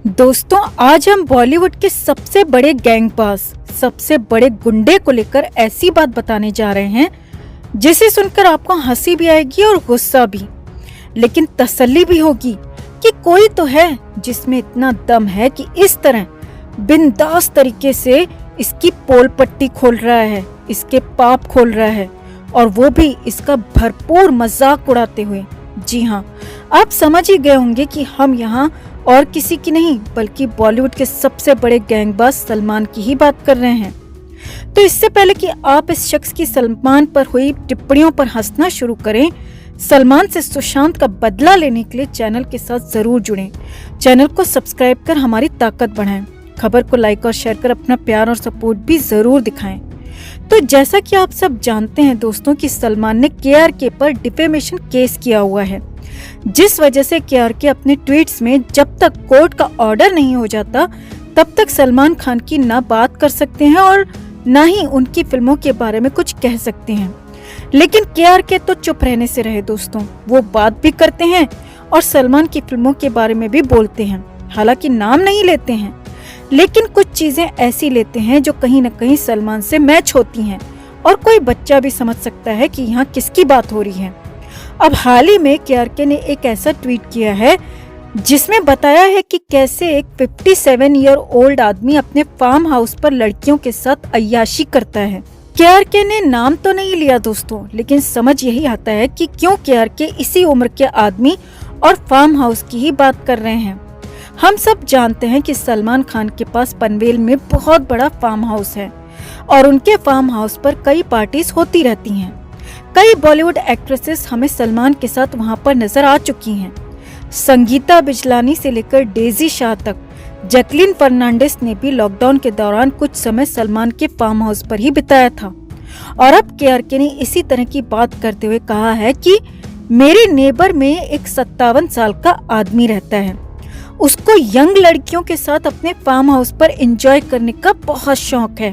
दोस्तों, आज हम बॉलीवुड के सबसे बड़े गैंगबाज, सबसे बड़े गुंडे को लेकर ऐसी बात बताने जा रहे हैं जिसे सुनकर आपको हंसी भी आएगी और गुस्सा भी, लेकिन तसल्ली भी होगी कि कोई तो है जिसमें इतना दम है कि इस तरह बिंदास तरीके से इसकी पोल पट्टी खोल रहा है, इसके पाप खोल रहा है और वो भी इसका भरपूर मजाक उड़ाते हुए। जी हाँ, आप समझ ही गए होंगे कि हम यहाँ और किसी की नहीं बल्कि बॉलीवुड के सबसे बड़े गैंगबाज सलमान की ही बात कर रहे हैं। तो इससे पहले कि आप इस शख्स की सलमान पर हुई टिप्पणियों पर हंसना शुरू करें, सलमान से सुशांत का बदला लेने के लिए चैनल के साथ जरूर जुड़ें। चैनल को सब्सक्राइब कर हमारी ताकत बढ़ाएं। खबर को लाइक और शेयर कर अपना प्यार और सपोर्ट भी जरूर दिखाएं। तो जैसा कि आप सब जानते हैं दोस्तों कि सलमान ने KRK पर डिफेमेशन केस किया हुआ है, जिस वजह से KRK अपने ट्वीट्स में जब तक कोर्ट का ऑर्डर नहीं हो जाता तब तक सलमान खान की ना बात कर सकते हैं और ना ही उनकी फिल्मों के बारे में कुछ कह सकते हैं। लेकिन KRK तो चुप रहने से रहे दोस्तों, वो बात भी करते हैं और सलमान की फिल्मों के बारे में भी बोलते हैं। हालांकि नाम नहीं लेते हैं, लेकिन कुछ चीजें ऐसी लेते हैं जो कहीं न कहीं सलमान से मैच होती हैं और कोई बच्चा भी समझ सकता है कि यहाँ किसकी बात हो रही है। अब हाल ही में KRK ने एक ऐसा ट्वीट किया है जिसमें बताया है कि कैसे एक 57 ईयर ओल्ड आदमी अपने फार्म हाउस पर लड़कियों के साथ अय्याशी करता है। KRK ने नाम तो नहीं लिया दोस्तों, लेकिन समझ यही आता है कि क्यों KRK इसी उम्र के आदमी और फार्म हाउस की ही बात कर रहे हैं। हम सब जानते हैं कि सलमान खान के पास पनवेल में बहुत बड़ा फार्म हाउस है और उनके फार्म हाउस पर कई पार्टीज होती रहती हैं। कई बॉलीवुड एक्ट्रेसेस हमें सलमान के साथ वहां पर नजर आ चुकी हैं। संगीता बिजलानी से लेकर डेजी शाह तक, जैकलीन फर्नांडिस ने भी लॉकडाउन के दौरान कुछ समय सलमान के फार्म हाउस पर ही बिताया था। और अब KRK ने इसी तरह की बात करते हुए कहा है कि मेरे नेबर में एक 57 साल का आदमी रहता है, उसको यंग लड़कियों के साथ अपने फार्म हाउस पर एंजॉय करने का बहुत शौक है,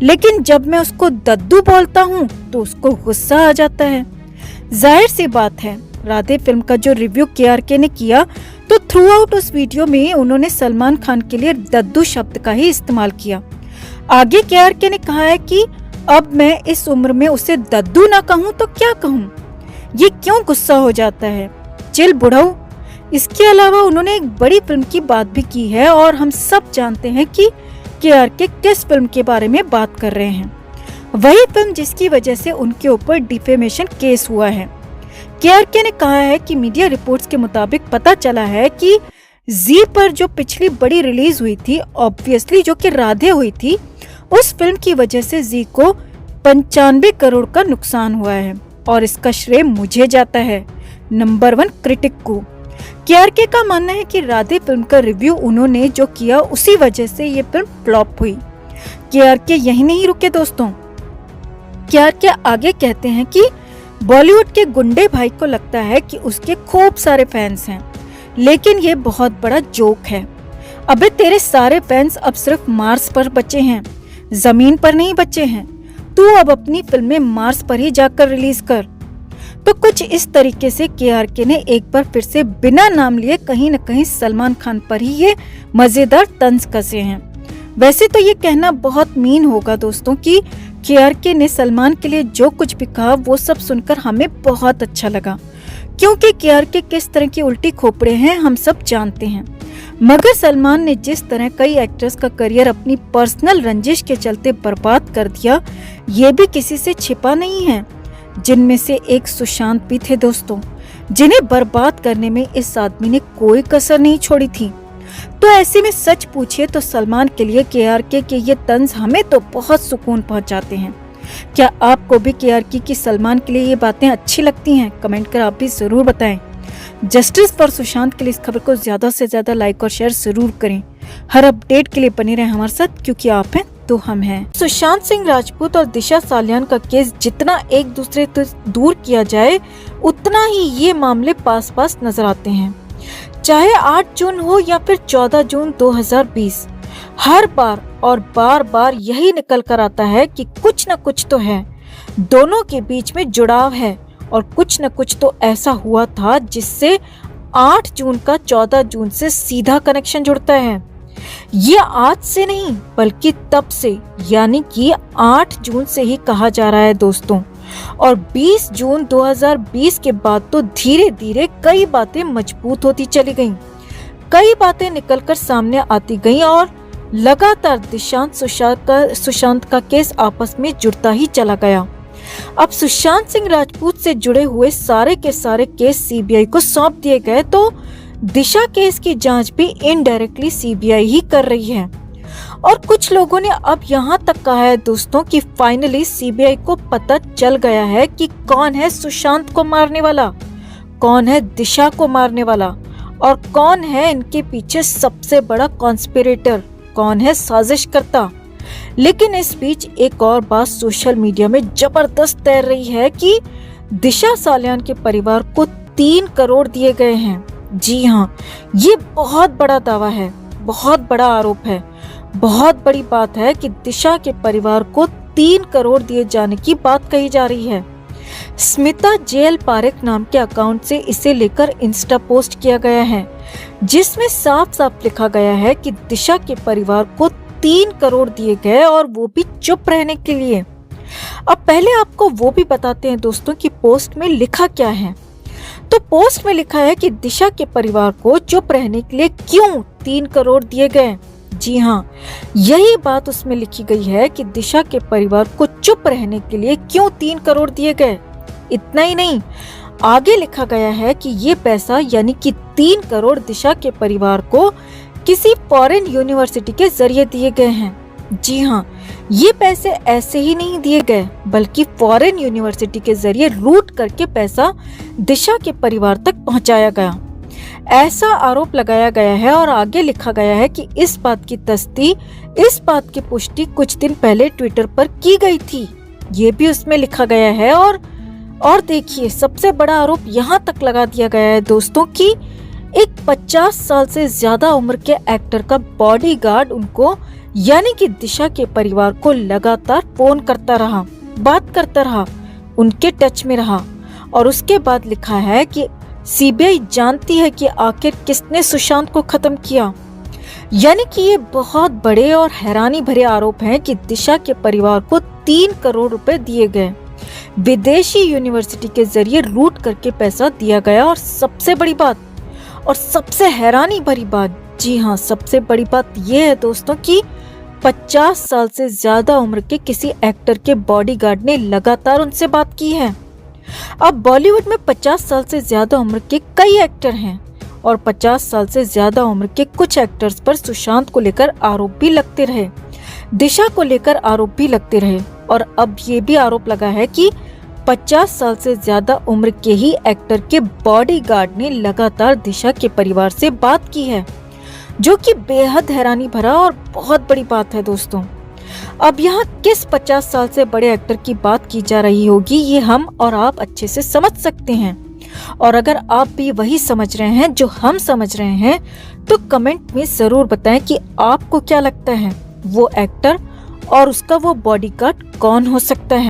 लेकिन जब मैं उसको दद्दू बोलता हूँ तो उसको गुस्सा आ जाता है। जाहिर सी बात है, राधे फिल्म का जो रिव्यू KRK ने किया तो थ्रू आउट उस वीडियो में उन्होंने सलमान खान के लिए दद्दू शब्द का ही इस्तेमाल किया। आगे KRK ने कहा है कि अब मैं इस उम्र में उसे दद्दू ना कहूँ तो क्या कहूँ, ये क्यों गुस्सा हो जाता है, चिल बुढ़ऊ। इसके अलावा उन्होंने एक बड़ी फिल्म की बात भी की है और हम सब जानते हैं कि KRK किस फिल्म के बारे में बात कर रहे हैं। वही फिल्म जिसकी वजह से उनके ऊपर डिफेमेशन केस हुआ है। KRK ने कहा है कि मीडिया रिपोर्ट्स के मुताबिक पता चला है कि जी पर जो पिछली बड़ी रिलीज हुई थी, ऑब्वियसली जो कि राधे हुई थी, उस फिल्म की वजह से जी को 95 करोड़ का नुकसान हुआ है और इसका श्रेय मुझे जाता है, नंबर 1 क्रिटिक को। KRK का मानना है कि राधे फिल्म का रिव्यू उन्होंने जो किया उसी वजह से ये फिल्म फ्लॉप हुई। KRK यही नहीं रुके दोस्तों, KRK आगे कहते हैं कि बॉलीवुड के गुंडे भाई को लगता है कि उसके खूब सारे फैंस हैं, लेकिन ये बहुत बड़ा जोक है। अबे तेरे सारे फैंस अब सिर्फ मार्स पर बचे हैं, जमीन पर नहीं बचे हैं। तू अब अपनी फिल्में मार्स पर ही जाकर रिलीज कर। तो कुछ इस तरीके से KRK ने एक बार फिर से बिना नाम लिए कहीं न कहीं सलमान खान पर ही ये मजेदार तंज कसे हैं। वैसे तो ये कहना बहुत मीन होगा दोस्तों कि KRK ने सलमान के लिए जो कुछ भी कहा वो सब सुनकर हमें बहुत अच्छा लगा, क्योंकि KRK किस तरह की उल्टी खोपड़े हैं हम सब जानते हैं। मगर सलमान ने जिस तरह कई एक्टर्स का करियर अपनी पर्सनल रंजिश के चलते बर्बाद कर दिया, ये भी किसी से छिपा नहीं है, जिनमें से एक सुशांत भी थे दोस्तों, जिन्हें बर्बाद करने में इस आदमी ने कोई कसर नहीं छोड़ी थी। तो ऐसे में सच पूछिए तो सलमान के लिए KRK के ये तंज हमें तो बहुत सुकून पहुंचाते हैं। क्या आपको भी KRK की सलमान के लिए ये बातें अच्छी लगती हैं? कमेंट कर आप भी जरूर बताएं। जस्टिस फॉर सुशांत के लिए इस खबर को ज्यादा से ज्यादा लाइक और शेयर जरूर करें। हर अपडेट के लिए बने रहें हमारे साथ, क्योंकि आप हैं तो हम हैं। सुशांत सिंह राजपूत और दिशा सालियान का केस जितना एक दूसरे से दूर किया जाए उतना ही ये मामले पास पास नजर आते हैं। चाहे 8 जून हो या फिर 14 जून 2020, हर बार और बार बार यही निकल कर आता है कि कुछ न कुछ तो है, दोनों के बीच में जुड़ाव है और कुछ न कुछ तो ऐसा हुआ था जिससे 8 जून का 14 जून से सीधा कनेक्शन जुड़ता है। ये आज से नहीं बल्कि तब से यानी कि 8 जून से ही कहा जा रहा है दोस्तों। और 20 जून 2020 के बाद तो धीरे धीरे कई बातें मजबूत होती चली गईं। कई बातें निकलकर सामने आती गईं और लगातार सुशांत का केस आपस में जुड़ता ही चला गया। अब सुशांत सिंह राजपूत से जुड़े हुए सारे के सारे केस सीबीआई को सौंप दिए गए, तो दिशा केस की जांच भी इनडायरेक्टली सीबीआई ही कर रही है। और कुछ लोगों ने अब यहाँ तक कहा है दोस्तों कि फाइनली सीबीआई को पता चल गया है कि कौन है सुशांत को मारने वाला, कौन है दिशा को मारने वाला और कौन है इनके पीछे सबसे बड़ा कॉन्स्पिरेटर, कौन है साजिशकर्ता। लेकिन इस बीच एक और बात सोशल मीडिया में जबरदस्त तैर रही है कि दिशा सालियान के परिवार को 3 करोड़ दिए गए हैं। जी हाँ, ये बहुत बड़ा दावा है, बहुत बड़ा आरोप है, बहुत बड़ी बात है कि दिशा के परिवार को 3 करोड़ दिए जाने की बात कही जा रही है। स्मिता जेएल पारेख नाम के अकाउंट से इसे लेकर इंस्टा पोस्ट किया गया है, जिसमें साफ साफ लिखा गया है कि दिशा के परिवार को 3 करोड़ दिए गए और वो भी चुप रहने के लिए। अब पहले आपको वो भी बताते हैं दोस्तों कि पोस्ट में लिखा क्या है। तो पोस्ट में लिखा है कि दिशा के परिवार को चुप रहने के लिए क्यों 3 करोड़ दिए गए। जी हाँ, यही बात उसमें लिखी गई है कि दिशा के परिवार को चुप रहने के लिए क्यों 3 करोड़ दिए गए। इतना ही नहीं, आगे लिखा गया है कि ये पैसा यानी कि 3 करोड़ दिशा के परिवार को किसी फॉरेन यूनिवर्सिटी के जरिए दिए गए हैं। जी हाँ, ये पैसे ऐसे ही नहीं दिए गए बल्कि फॉरेन यूनिवर्सिटी के जरिए रूट करके पैसा दिशा के परिवार तक पहुंचाया गया, ऐसा आरोप लगाया गया है। और आगे लिखा गया है कि इस बात की पुष्टि कुछ दिन पहले ट्विटर पर की गई थी, ये भी उसमें लिखा गया है। और देखिए, सबसे बड़ा आरोप यहाँ तक लगा दिया गया है दोस्तों कि एक 50 साल से ज्यादा उम्र के एक्टर का बॉडीगार्ड उनको यानी कि दिशा के परिवार को लगातार फोन करता रहा, बात करता रहा, उनके टच में रहा। और उसके बाद लिखा है कि सीबीआई जानती है कि आखिर किसने सुशांत को खत्म किया। यानी कि ये बहुत बड़े और हैरानी भरे आरोप हैं कि दिशा के परिवार को 3 करोड़ रुपए दिए गए, विदेशी यूनिवर्सिटी के जरिए रूट करके पैसा दिया गया। और सबसे बड़ी बात और सबसे हैरानी भरी बात, जी हाँ, सबसे बड़ी बात ये है दोस्तों कि 50 साल से ज्यादा उम्र के किसी एक्टर के बॉडीगार्ड ने लगातार उनसे बात की है। अब बॉलीवुड में 50 साल से ज्यादा उम्र के कई एक्टर हैं और 50 साल से ज्यादा उम्र के कुछ एक्टर्स पर सुशांत को लेकर आरोप भी लगते रहे, दिशा को लेकर आरोप भी लगते रहे। और अब ये भी आरोप लगा है कि 50 साल से ज्यादा उम्र के ही एक्टर के बॉडीगार्ड ने लगातार दिशा के परिवार से बात की है, जो कि बेहद हैरानी भरा और बहुत बड़ी बात है दोस्तों। अब यहाँ किस 50 साल से बड़े एक्टर की बात की जा रही होगी, ये हम और आप अच्छे से समझ सकते हैं। और अगर आप भी वही समझ रहे हैं जो हम समझ रहे हैं, तो कमेंट में जरूर बताएं कि आपको क्या लगता है वो एक्टर और उसका वो बॉडीगार्ड कौन हो सकता है।